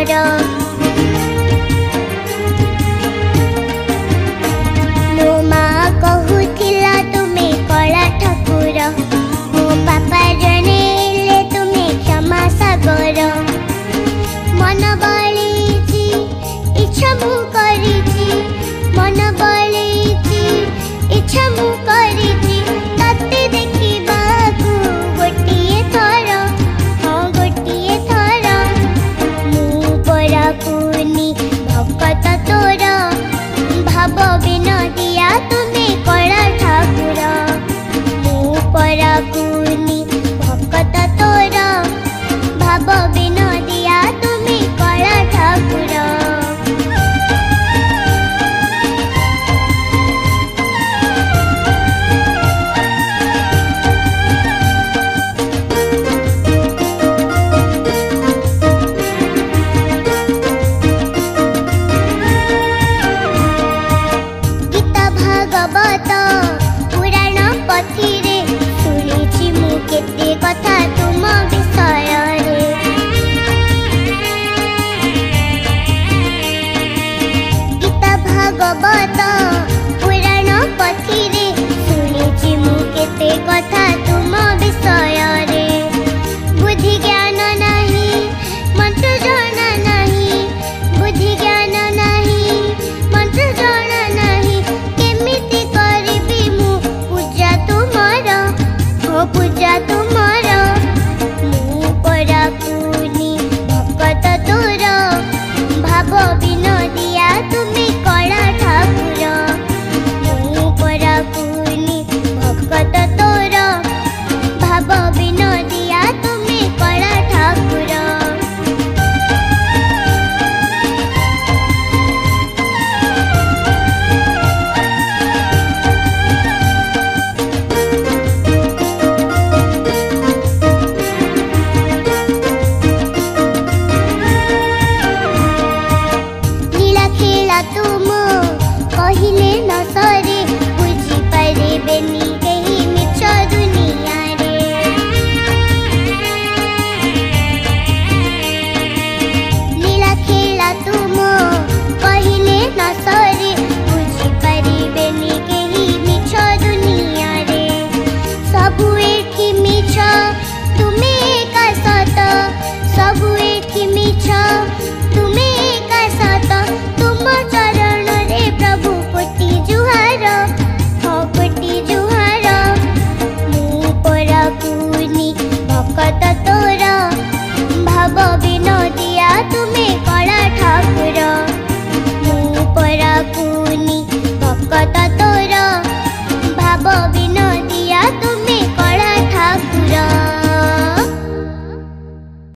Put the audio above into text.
ठाकुर मो माँ कहूथिला तुमे कला ठाकुर मो पापा जनेले तुमे क्षमा सागर मन बळीची इच्छा मु करिची मन बळीची इच्छा मु करिची तते देखिबाकू गोटिए थर हाँ गोटिए थर मु पराकुनी भक्त तोर भाव विनोदिया तुमे कला ठाकुर मु पराकुनी भक्त तोर भाव विनोदिया तुमे कला ठाकुर भागवत पुराण पथिरे शुणिछि मु केते कथा तुम विषय रे गीता भागवत पुराण पथिरे शुणिछि मु केते कथा तुम विषय रे